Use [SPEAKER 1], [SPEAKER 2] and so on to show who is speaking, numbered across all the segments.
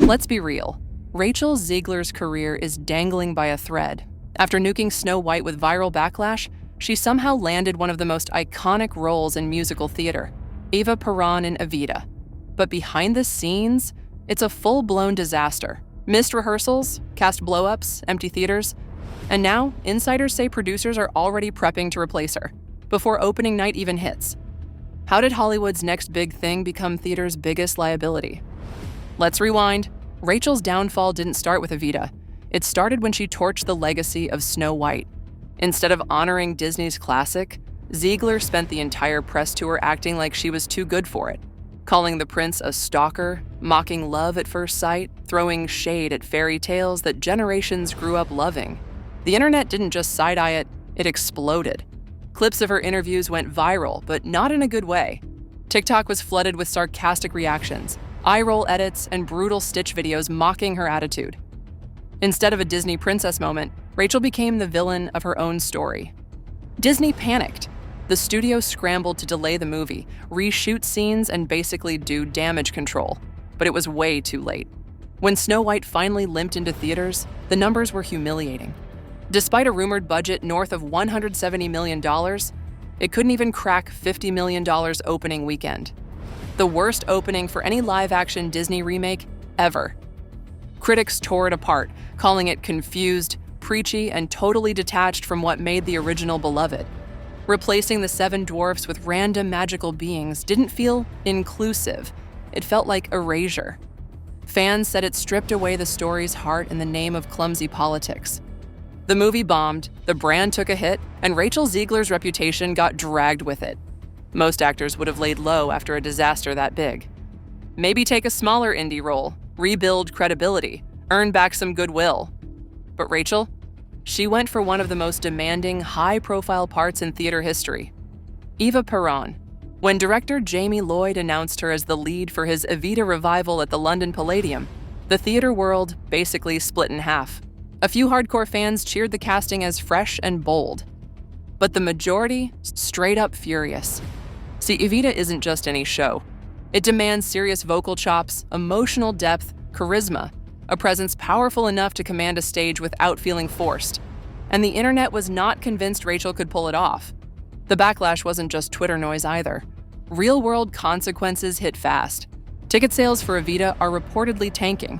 [SPEAKER 1] Let's be real. Rachel Zegler's career is dangling by a thread. After nuking Snow White with viral backlash, she somehow landed one of the most iconic roles in musical theater, Eva Peron in Evita. But behind the scenes, it's a full-blown disaster. Missed rehearsals, cast blow-ups, empty theaters, and now insiders say producers are already prepping to replace her, before opening night even hits. How did Hollywood's next big thing become theater's biggest liability? Let's rewind. Rachel's downfall didn't start with Evita. It started when she torched the legacy of Snow White. Instead of honoring Disney's classic, Zegler spent the entire press tour acting like she was too good for it, calling the prince a stalker, mocking love at first sight, throwing shade at fairy tales that generations grew up loving. The internet didn't just side-eye it, it exploded. Clips of her interviews went viral, but not in a good way. TikTok was flooded with sarcastic reactions, eye-roll edits, and brutal Stitch videos mocking her attitude. Instead of a Disney princess moment, Rachel became the villain of her own story. Disney panicked. The studio scrambled to delay the movie, reshoot scenes, and basically do damage control. But it was way too late. When Snow White finally limped into theaters, the numbers were humiliating. Despite a rumored budget north of $170 million, it couldn't even crack $50 million opening weekend. The worst opening for any live-action Disney remake ever. Critics tore it apart, calling it confused, preachy, and totally detached from what made the original beloved. Replacing the seven dwarfs with random magical beings didn't feel inclusive. It felt like erasure. Fans said it stripped away the story's heart in the name of clumsy politics. The movie bombed, the brand took a hit, and Rachel Zegler's reputation got dragged with it. Most actors would have laid low after a disaster that big. Maybe take a smaller indie role, rebuild credibility, earn back some goodwill. But Rachel? She went for one of the most demanding, high-profile parts in theater history. Eva Peron. When director Jamie Lloyd announced her as the lead for his Evita revival at the London Palladium, the theater world basically split in half. A few hardcore fans cheered the casting as fresh and bold. But the majority, straight up furious. See, Evita isn't just any show. It demands serious vocal chops, emotional depth, charisma, a presence powerful enough to command a stage without feeling forced. And the internet was not convinced Rachel could pull it off. The backlash wasn't just Twitter noise either. Real-world consequences hit fast. Ticket sales for Evita are reportedly tanking.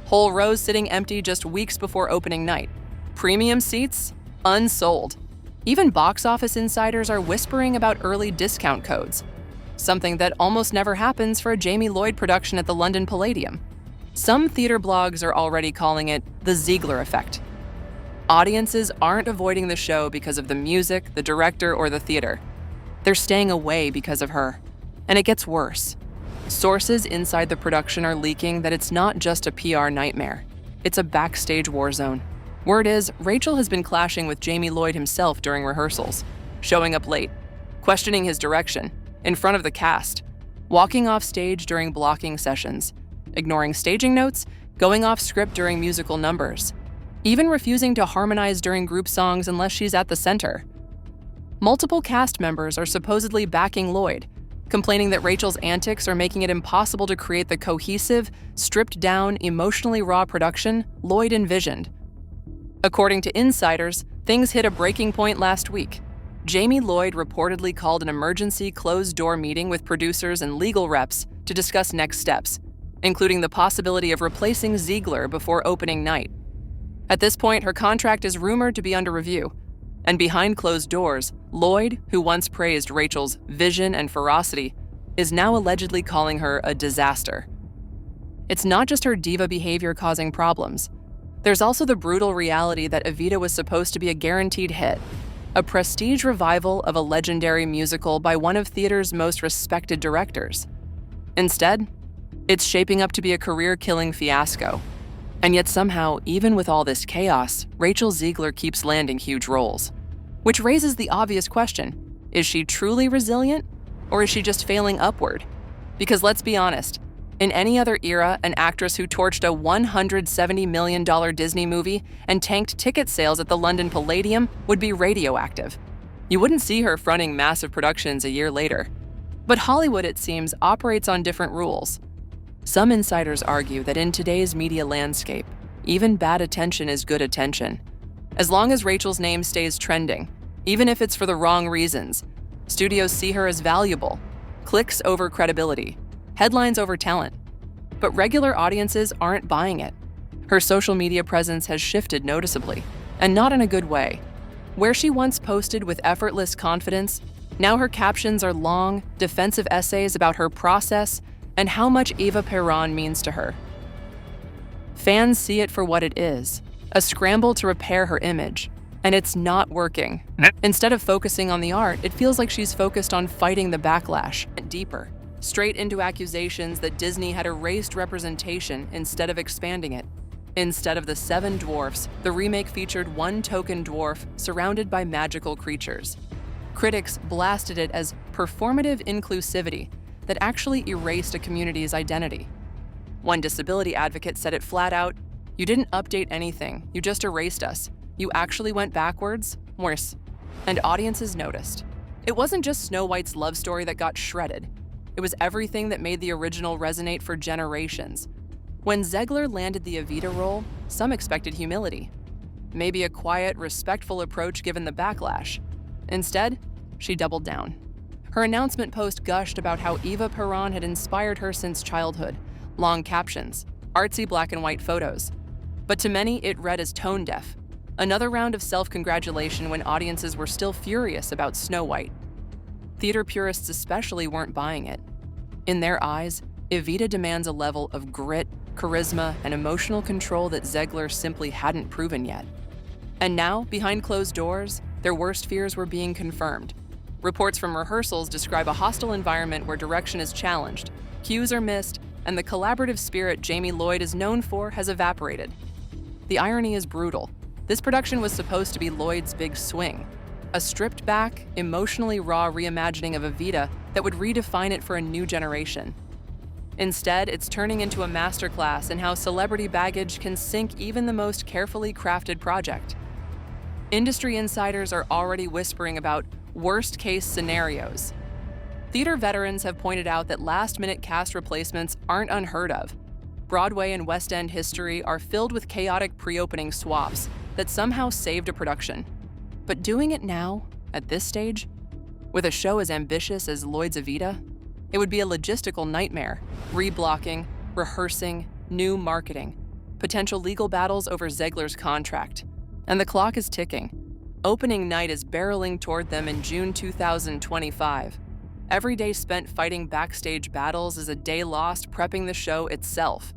[SPEAKER 1] Whole rows sitting empty just weeks before opening night. Premium seats? Unsold. Even box office insiders are whispering about early discount codes, something that almost never happens for a Jamie Lloyd production at the London Palladium. Some theater blogs are already calling it the Zegler effect. Audiences aren't avoiding the show because of the music, the director, or the theater. They're staying away because of her. And it gets worse. Sources inside the production are leaking that it's not just a PR nightmare. It's a backstage war zone. Word is, Rachel has been clashing with Jamie Lloyd himself during rehearsals, showing up late, questioning his direction, in front of the cast, walking off stage during blocking sessions, ignoring staging notes, going off script during musical numbers, even refusing to harmonize during group songs unless she's at the center. Multiple cast members are supposedly backing Lloyd, complaining that Rachel's antics are making it impossible to create the cohesive, stripped-down, emotionally raw production Lloyd envisioned. According to insiders, things hit a breaking point last week. Jamie Lloyd reportedly called an emergency closed-door meeting with producers and legal reps to discuss next steps, including the possibility of replacing Zegler before opening night. At this point, her contract is rumored to be under review. And behind closed doors, Lloyd, who once praised Rachel's vision and ferocity, is now allegedly calling her a disaster. It's not just her diva behavior causing problems. There's also the brutal reality that Evita was supposed to be a guaranteed hit, a prestige revival of a legendary musical by one of theater's most respected directors. Instead, it's shaping up to be a career-killing fiasco. And yet somehow, even with all this chaos, Rachel Zegler keeps landing huge roles. Which raises the obvious question, is she truly resilient, or is she just failing upward? Because let's be honest, in any other era, an actress who torched a $170 million Disney movie and tanked ticket sales at the London Palladium would be radioactive. You wouldn't see her fronting massive productions a year later. But Hollywood, it seems, operates on different rules. Some insiders argue that in today's media landscape, even bad attention is good attention. As long as Rachel's name stays trending, even if it's for the wrong reasons, studios see her as valuable. Clicks over credibility, headlines over talent. But regular audiences aren't buying it. Her social media presence has shifted noticeably, and not in a good way. Where she once posted with effortless confidence, now her captions are long, defensive essays about her process and how much Eva Perón means to her. Fans see it for what it is, a scramble to repair her image, and it's not working. Instead of focusing on the art, it feels like she's focused on fighting the backlash, deeper, straight into accusations that Disney had erased representation instead of expanding it. Instead of the 7 dwarfs, the remake featured one token dwarf surrounded by magical creatures. Critics blasted it as performative inclusivity that actually erased a community's identity. One disability advocate said it flat out, "You didn't update anything, you just erased us. You actually went backwards, worse." And audiences noticed. It wasn't just Snow White's love story that got shredded. It was everything that made the original resonate for generations. When Zegler landed the Evita role, some expected humility. Maybe a quiet, respectful approach given the backlash. Instead, she doubled down. Her announcement post gushed about how Eva Perón had inspired her since childhood. Long captions, artsy black and white photos. But to many, it read as tone deaf. Another round of self-congratulation when audiences were still furious about Snow White. Theater purists especially weren't buying it. In their eyes, Evita demands a level of grit, charisma, and emotional control that Zegler simply hadn't proven yet. And now, behind closed doors, their worst fears were being confirmed. Reports from rehearsals describe a hostile environment where direction is challenged, cues are missed, and the collaborative spirit Jamie Lloyd is known for has evaporated. The irony is brutal. This production was supposed to be Lloyd's big swing, a stripped-back, emotionally raw reimagining of Evita that would redefine it for a new generation. Instead, it's turning into a masterclass in how celebrity baggage can sink even the most carefully crafted project. Industry insiders are already whispering about worst-case scenarios. Theater veterans have pointed out that last-minute cast replacements aren't unheard of. Broadway and West End history are filled with chaotic pre-opening swaps that somehow saved a production. But doing it now, at this stage, with a show as ambitious as Lloyd's Evita, it would be a logistical nightmare. Reblocking, rehearsing, new marketing, potential legal battles over Zegler's contract. And the clock is ticking. Opening night is barreling toward them in June 2025. Every day spent fighting backstage battles is a day lost prepping the show itself.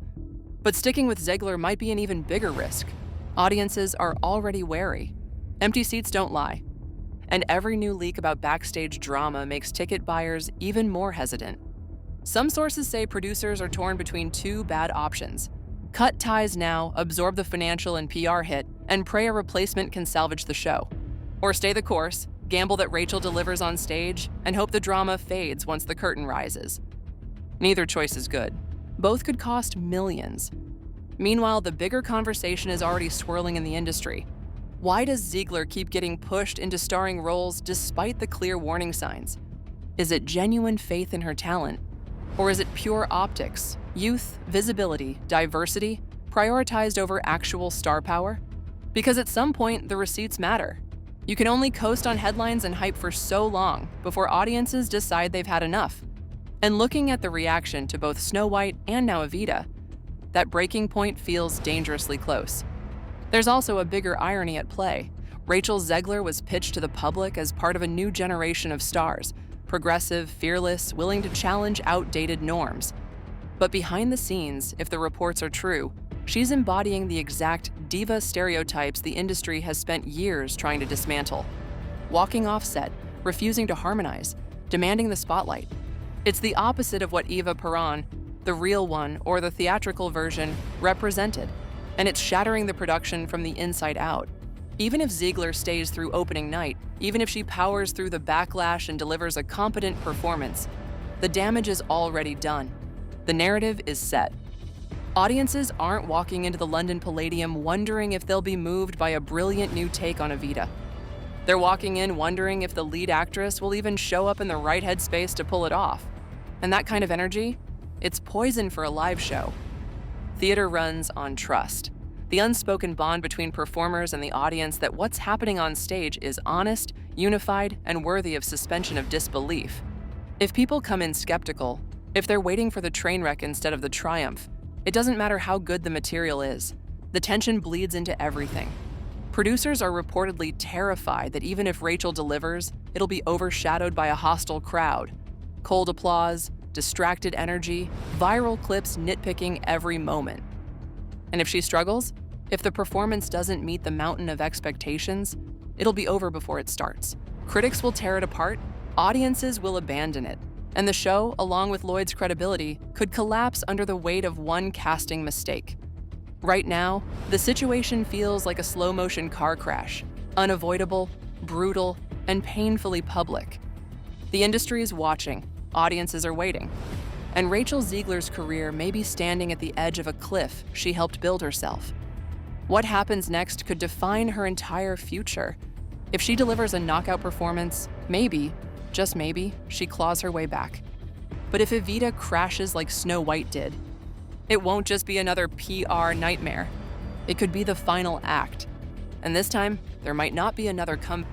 [SPEAKER 1] But sticking with Zegler might be an even bigger risk. Audiences are already wary. Empty seats don't lie. And every new leak about backstage drama makes ticket buyers even more hesitant. Some sources say producers are torn between two bad options. Cut ties now, absorb the financial and PR hit, and pray a replacement can salvage the show. Or stay the course, gamble that Rachel delivers on stage, and hope the drama fades once the curtain rises. Neither choice is good. Both could cost millions. Meanwhile, the bigger conversation is already swirling in the industry. Why does Zegler keep getting pushed into starring roles despite the clear warning signs? Is it genuine faith in her talent? Or is it pure optics, youth, visibility, diversity, prioritized over actual star power? Because at some point, the receipts matter. You can only coast on headlines and hype for so long before audiences decide they've had enough. And looking at the reaction to both Snow White and now Evita, that breaking point feels dangerously close. There's also a bigger irony at play. Rachel Zegler was pitched to the public as part of a new generation of stars, progressive, fearless, willing to challenge outdated norms. But behind the scenes, if the reports are true, she's embodying the exact diva stereotypes the industry has spent years trying to dismantle. Walking off set, refusing to harmonize, demanding the spotlight. It's the opposite of what Eva Perón, the real one or the theatrical version, represented. And it's shattering the production from the inside out. Even if Zegler stays through opening night, even if she powers through the backlash and delivers a competent performance, the damage is already done. The narrative is set. Audiences aren't walking into the London Palladium wondering if they'll be moved by a brilliant new take on Evita. They're walking in wondering if the lead actress will even show up in the right headspace to pull it off. And that kind of energy, It's poison for a live show. Theater runs on trust, the unspoken bond between performers and the audience that what's happening on stage is honest, unified, and worthy of suspension of disbelief. If people come in skeptical, if they're waiting for the train wreck instead of the triumph, it doesn't matter how good the material is. The tension bleeds into everything. Producers are reportedly terrified that even if Rachel delivers, it'll be overshadowed by a hostile crowd. Cold applause, distracted energy, viral clips nitpicking every moment. And if she struggles, if the performance doesn't meet the mountain of expectations, it'll be over before it starts. Critics will tear it apart, audiences will abandon it, and the show, along with Lloyd's credibility, could collapse under the weight of one casting mistake. Right now, the situation feels like a slow-motion car crash, unavoidable, brutal, and painfully public. The industry is watching, audiences are waiting, and Rachel Zegler's career may be standing at the edge of a cliff she helped build herself. What happens next could define her entire future. If she delivers a knockout performance, maybe, just maybe, she claws her way back. But if Evita crashes like Snow White did, it won't just be another PR nightmare. It could be the final act. And this time, there might not be another comeback.